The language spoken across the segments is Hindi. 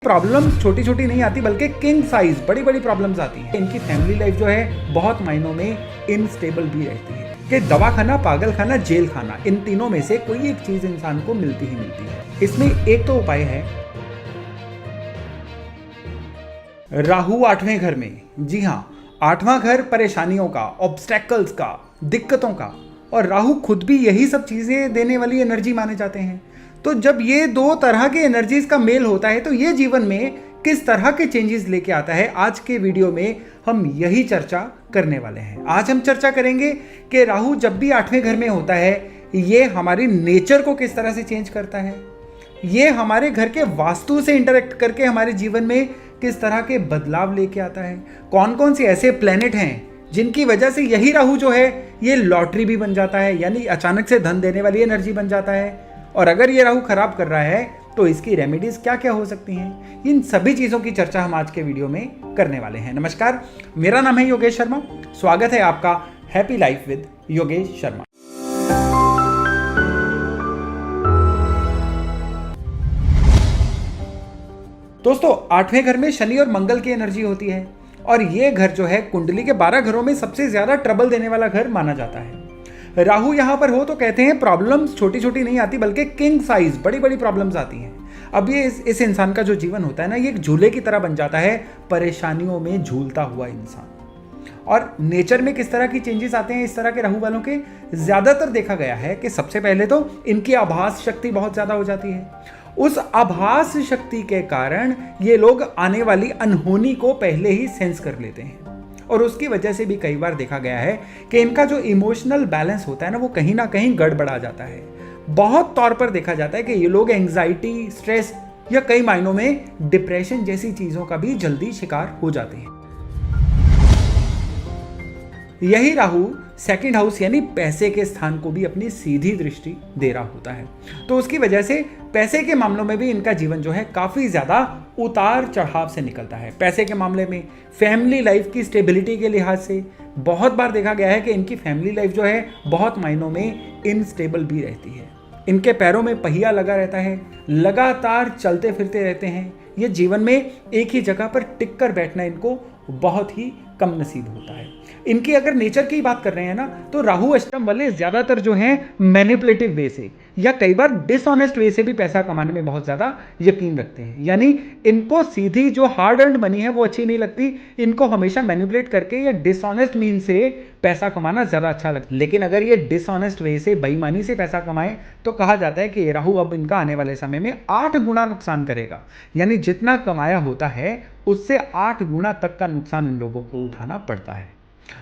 प्रॉब्लम्स छोटी छोटी नहीं आती बल्कि किंग साइज बड़ी बड़ी प्रॉब्लम्स आती हैं। इनकी फैमिली लाइफ जो है बहुत मायनों में इनस्टेबल भी रहती है कि दवा खाना, पागल खाना, जेल खाना, इन तीनों में से कोई एक चीज इंसान को मिलती ही मिलती है। इसमें एक तो उपाय है राहु आठवें घर में। जी हाँ, आठवां घर परेशानियों का, ऑब्स्टेकल्स का, दिक्कतों का, और राहु खुद भी यही सब चीजें देने वाली एनर्जी माने जाते हैं। तो जब ये दो तरह के एनर्जीज का मेल होता है तो ये जीवन में किस तरह के चेंजेस लेके आता है, आज के वीडियो में हम यही चर्चा करने वाले हैं। आज हम चर्चा करेंगे कि राहु जब भी आठवें घर में होता है ये हमारी नेचर को किस तरह से चेंज करता है, ये हमारे घर के वास्तु से इंटरेक्ट करके हमारे जीवन में किस तरह के बदलाव लेके आता है, कौन कौन से ऐसे प्लेनेट हैं जिनकी वजह से यही राहु जो है ये लॉटरी भी बन जाता है, यानी अचानक से धन देने वाली एनर्जी बन जाता है। और अगर ये राहु खराब कर रहा है तो इसकी रेमेडीज क्या क्या हो सकती हैं, इन सभी चीजों की चर्चा हम आज के वीडियो में करने वाले हैं। नमस्कार, मेरा नाम है योगेश शर्मा। स्वागत है आपका happy life with Yogesh Sharma. दोस्तों, आठवें घर में शनि और मंगल की एनर्जी होती है और ये घर जो है कुंडली के 12 घरों में सबसे ज्यादा ट्रबल देने वाला घर माना जाता है। राहु यहां पर हो तो कहते हैं प्रॉब्लम्स छोटी छोटी नहीं आती बल्कि किंग साइज बड़ी बड़ी प्रॉब्लम्स आती हैं। अब ये इस इंसान का जो जीवन होता है ना, ये एक झूले की तरह बन जाता है, परेशानियों में झूलता हुआ इंसान। और नेचर में किस तरह की चेंजेस आते हैं इस तरह के राहु वालों के, ज्यादातर देखा गया है कि सबसे पहले तो इनकी आभास शक्ति बहुत ज्यादा हो जाती है। उस आभास शक्ति के कारण ये लोग आने वाली अनहोनी को पहले ही सेंस कर लेते हैं और उसकी वजह से भी कई बार देखा गया है कि इनका जो इमोशनल बैलेंस होता है ना, वो कहीं ना कहीं गड़बड़ा जाता है। बहुत तौर पर देखा जाता है कि ये लोग एंजाइटी, स्ट्रेस या कई मायनों में डिप्रेशन जैसी चीजों का भी जल्दी शिकार हो जाते हैं। यही राहु सेकंड हाउस यानी पैसे के स्थान को भी अपनी सीधी दृष्टि दे रहा होता है, तो उसकी वजह से पैसे के मामलों में भी इनका जीवन जो है काफी ज्यादा उतार चढ़ाव से निकलता है। पैसे के मामले में, फैमिली लाइफ की स्टेबिलिटी के लिहाज से बहुत बार देखा गया है कि इनकी फैमिली लाइफ जो है बहुत मायनों में इनस्टेबल भी रहती है। इनके पैरों में पहिया लगा रहता है, लगातार चलते फिरते रहते हैं। ये जीवन में एक ही जगह पर टिक कर बैठना इनको बहुत ही कम नसीब होता है। इनकी अगर नेचर की बात कर रहे हैं ना, तो राहु अष्टम वाले ज्यादातर जो हैं मैनिपुलेटिव वे से या कई बार डिसऑनेस्ट वे से भी पैसा कमाने में बहुत ज्यादा यकीन रखते हैं। यानी इनको सीधी जो हार्ड अर्न्ड मनी है वो अच्छी नहीं लगती, इनको हमेशा मैनिपुलेट करके या डिसऑनेस्ट मीन से पैसा कमाना ज्यादा अच्छा लगता है। लेकिन अगर ये डिसऑनेस्ट वे से, बेईमानी से पैसा कमाए तो कहा जाता है कि ये राहु अब इनका आने वाले समय में 8 गुना नुकसान करेगा। यानी जितना कमाया होता है उससे 8 गुना तक का नुकसान इन लोगों को उठाना पड़ता है।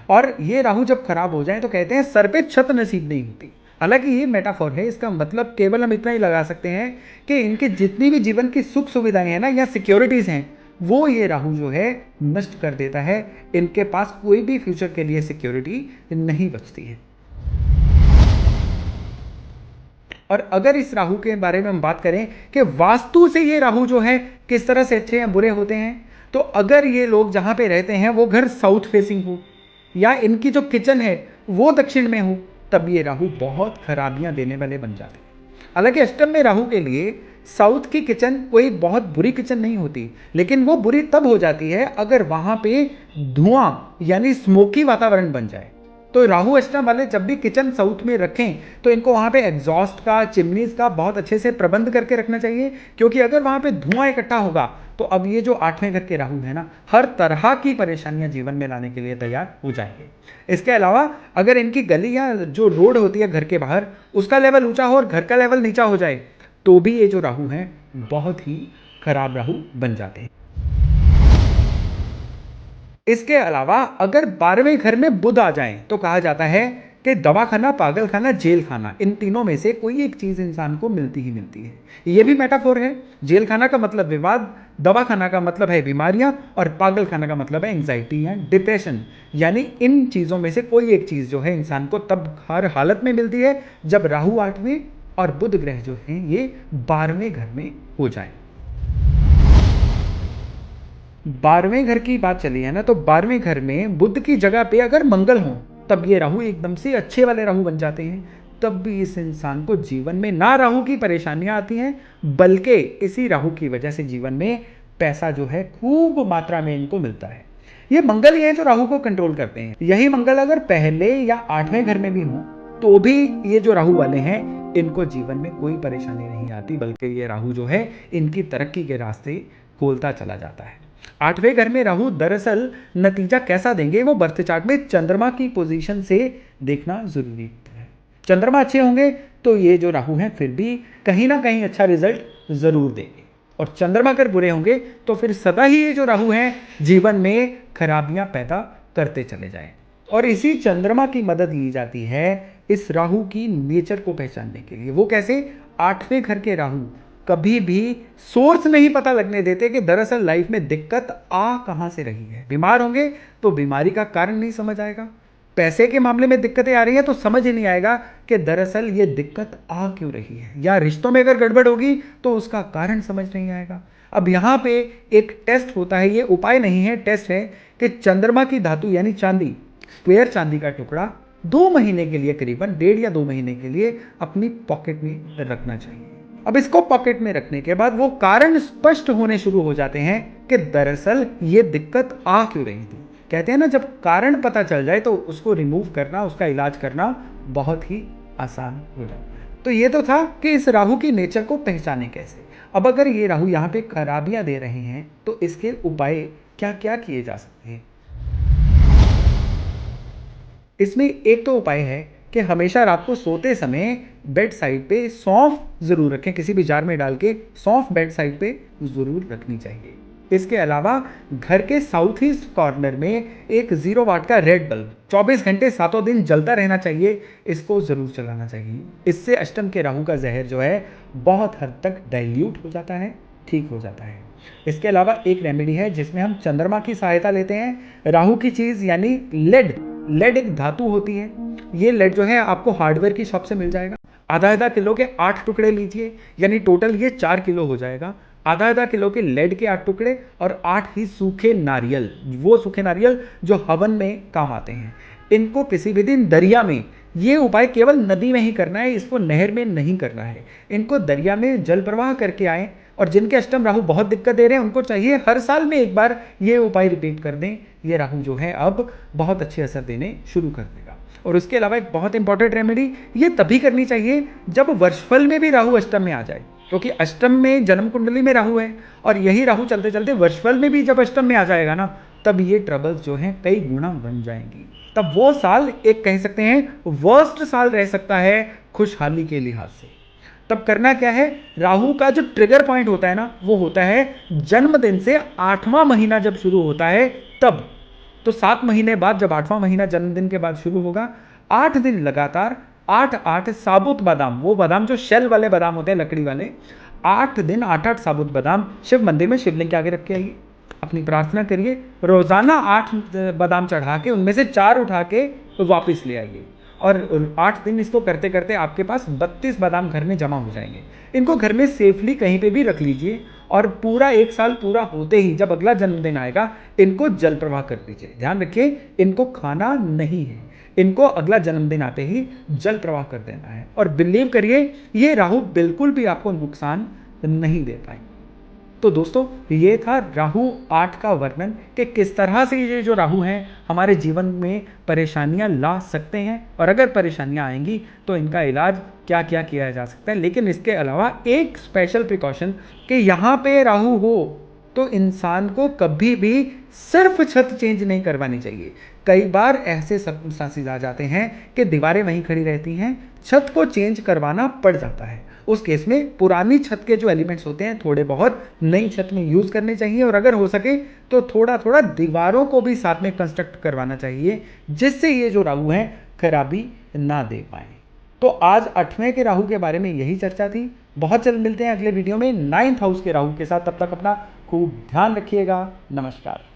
और ये राहु जब खराब हो जाए तो कहते हैं सर पे छत नसीब नहीं होती। हालांकि ये मेटाफोर है, इसका मतलब केवल हम इतना ही लगा सकते हैं कि इनकी जितनी भी जीवन की सुख सुविधाएं हैं ना या सिक्योरिटीज हैं, वो ये राहु जो है नष्ट कर देता है। इनके पास कोई भी फ्यूचर के लिए सिक्योरिटी नहीं बचती है। और अगर इस राहु के बारे में हम बात करें कि वास्तु से ये राहु जो है किस तरह से अच्छे या बुरे होते हैं, तो अगर ये लोग जहां पे रहते हैं वो घर साउथ फेसिंग हो या इनकी जो किचन है वो दक्षिण में हो, तब ये राहु बहुत खराबियां देने वाले बन जाते हैं। हालांकि अष्टम में राहु के लिए साउथ की किचन कोई बहुत बुरी किचन नहीं होती, लेकिन वो बुरी तब हो जाती है अगर वहां पे धुआं यानी स्मोकी वातावरण बन जाए। तो राहु अष्टम वाले जब भी किचन साउथ में रखें तो इनको वहां पे एग्जॉस्ट का, चिमनीज का बहुत अच्छे से प्रबंध करके रखना चाहिए, क्योंकि अगर वहां पे धुआं इकट्ठा होगा तो अब ये जो आठवें घर के राहु है ना, हर तरह की परेशानियां जीवन में लाने के लिए तैयार हो जाएंगे। इसके अलावा अगर इनकी गली या जो रोड होती है घर के बाहर, उसका लेवल ऊंचा हो और घर का लेवल नीचा हो जाए तो भी ये जो राहु है बहुत ही खराब राहु बन जाते हैं। इसके अलावा अगर 12वें घर में बुध आ जाए तो कहा जाता है कि दवा खाना, पागल खाना, जेल खाना, इन तीनों में से कोई एक चीज इंसान को मिलती ही मिलती है। यह भी मेटाफोर है। जेल खाना का मतलब विवाद, दवा खाना का मतलब है बीमारियां और पागल खाना का मतलब है एंजाइटी या डिप्रेशन। यानी इन चीजों में से कोई एक चीज जो है इंसान को तब हर हालत में मिलती है जब राहु 8वें और बुध ग्रह जो है ये 12वें घर में हो जाए। 12वें घर की बात चली है ना, तो 12वें घर में बुध की जगह पे अगर मंगल हो तब ये राहु एकदम से अच्छे वाले राहु बन जाते हैं। तब भी इस इंसान को जीवन में ना राहु की परेशानियां आती हैं, बल्कि इसी राहु की वजह से जीवन में पैसा जो है खूब मात्रा में इनको मिलता है। ये मंगल ही है जो राहु को कंट्रोल करते हैं। यही मंगल अगर पहले या 8वें घर में भी हो तो भी ये जो राहु वाले हैं इनको जीवन में कोई परेशानी नहीं आती, बल्कि ये राहु जो है इनकी तरक्की के रास्ते खोलता चला जाता है। 8वें घर में राहु दरअसल नतीजा कैसा देंगे वो बर्थ चार्ट में चंद्रमा की पोजीशन से देखना जरूरी है। चंद्रमा अच्छे होंगे तो ये जो राहु हैं फिर भी कहीं ना कहीं अच्छा रिजल्ट जरूर देंगे, और चंद्रमा अगर बुरे होंगे तो फिर सदा ही ये जो राहु हैं जीवन में खराबियां पैदा करते चले जाएं। और इसी चंद्रमा की मदद ली जाती है इस राहु की नेचर को पहचानने के लिए। वो कैसे? 8वें घर के राहु कभी भी सोर्स नहीं पता लगने देते कि दरअसल लाइफ में दिक्कत आ कहां से रही है। बीमार होंगे तो बीमारी का कारण नहीं समझ आएगा, पैसे के मामले में दिक्कतें आ रही हैं तो समझ ही नहीं आएगा कि दरअसल ये दिक्कत आ क्यों रही है, या रिश्तों में अगर गड़बड़ होगी तो उसका कारण समझ नहीं आएगा। अब यहाँ पे एक टेस्ट होता है, ये उपाय नहीं है, टेस्ट है कि चंद्रमा की धातु यानी चांदी, स्क्वायर चांदी का टुकड़ा 2 महीने के लिए, करीबन 1.5 या 2 महीने के लिए अपनी पॉकेट में रखना चाहिए। अब इसको पॉकेट में रखने के बाद वो कारण स्पष्ट होने शुरू हो जाते हैं कि दरअसल ये दिक्कत आ क्यों रही थी। कहते हैं ना, जब कारण पता चल जाए तो उसको रिमूव करना, उसका इलाज करना बहुत ही आसान हो जाता है। तो ये तो था कि इस राहु की नेचर को पहचाने कैसे। अब अगर ये राहु यहाँ पे खराबियां दे रहे हैं तो इसके उपाय क्या क्या किए जा सकते हैं? इसमें एक तो उपाय है कि हमेशा रात को सोते समय बेड साइड पे सौंफ जरूर रखें, किसी भी जार में डाल के सौंफ बेड साइड पे जरूर रखनी चाहिए। इसके अलावा घर के साउथ ईस्ट कॉर्नर में एक 0 वाट का रेड बल्ब 24 घंटे 7 दिन जलता रहना चाहिए, इसको जरूर चलाना चाहिए। इससे अष्टम के राहु का जहर जो है बहुत हद तक डाइल्यूट हो जाता है, ठीक हो जाता है। इसके अलावा एक रेमेडी है जिसमें हम चंद्रमा की सहायता लेते हैं। राहु की चीज यानी लेड एक धातु होती है। ये लेड जो है आपको हार्डवेयर की शॉप से मिल जाएगा। आधा किलो के 8 टुकड़े लीजिए, यानी टोटल ये 4 किलो हो जाएगा। आधा किलो के लेड के 8 टुकड़े और 8 ही सूखे नारियल, वो सूखे नारियल जो हवन में काम आते हैं, इनको किसी भी दिन दरिया में, ये उपाय केवल नदी में ही करना है, इसको नहर में नहीं करना है। इनको दरिया में जल प्रवाह करके आएँ। और जिनके अष्टम राहु बहुत दिक्कत दे रहे हैं उनको चाहिए हर साल में एक बार ये उपाय रिपीट कर दें। ये राहु जो है अब बहुत अच्छे असर देने शुरू कर देगा। और उसके अलावा एक बहुत इंपॉर्टेंट रेमेडी ये तभी करनी चाहिए जब वर्षफल में भी राहु अष्टम में आ जाए, क्योंकि अष्टम में जन्म कुंडली में राहु है और यही राहु चलते चलते वर्षफल में भी जब अष्टम में आ जाएगा ना, तब ये ट्रबल्स जो हैं कई गुना बन जाएंगी। तब वो साल एक कह सकते हैं वर्स्ट साल रह सकता है खुशहाली के लिहाज से। तब करना क्या है, राहु का जो ट्रिगर पॉइंट होता है ना, वो होता है जन्मदिन से 8वां महीना जब शुरू होता है तब। तो 7 महीने बाद जब 8वां महीना जन्मदिन के बाद शुरू होगा, 8 दिन लगातार 8 साबुत बादाम, वो बादाम जो शेल वाले बादाम होते हैं लकड़ी वाले, 8 दिन 8 साबुत बादाम शिव मंदिर में शिवलिंग के आगे रख के आइए, अपनी प्रार्थना करिए, रोजाना 8 बादाम चढ़ा के उनमें से 4 उठा के वापस ले आइए। और 8 दिन इसको करते करते आपके पास 32 बादाम घर में जमा हो जाएंगे। इनको घर में सेफली कहीं पे भी रख लीजिए और पूरा 1 साल पूरा होते ही जब अगला जन्मदिन आएगा इनको जल प्रवाह कर दीजिए। ध्यान रखिए, इनको खाना नहीं है, इनको अगला जन्मदिन आते ही जल प्रवाह कर देना है। और बिलीव करिए ये राहु बिल्कुल भी आपको नुकसान नहीं दे पाएंगे। तो दोस्तों ये था राहु 8 का वर्णन कि किस तरह से ये जो राहु हैं हमारे जीवन में परेशानियां ला सकते हैं, और अगर परेशानियां आएंगी तो इनका इलाज क्या क्या किया जा सकता है। लेकिन इसके अलावा एक स्पेशल प्रिकॉशन कि यहाँ पे राहु हो तो इंसान को कभी भी सिर्फ छत चेंज नहीं करवानी चाहिए। कई बार ऐसे सर्कमस्टांसेस आ जाते हैं कि दीवारें वहीं खड़ी रहती हैं, छत को चेंज करवाना पड़ जाता है। उस केस में पुरानी छत के जो एलिमेंट्स होते हैं थोड़े बहुत नई छत में यूज़ करने चाहिए, और अगर हो सके तो थोड़ा थोड़ा दीवारों को भी साथ में कंस्ट्रक्ट करवाना चाहिए, जिससे ये जो राहु हैं खराबी ना दे पाए। तो आज 8वें के राहु के बारे में यही चर्चा थी। बहुत जल्द मिलते हैं अगले वीडियो में 9th हाउस के राहु के साथ। तब तक अपना खूब ध्यान रखिएगा। नमस्कार।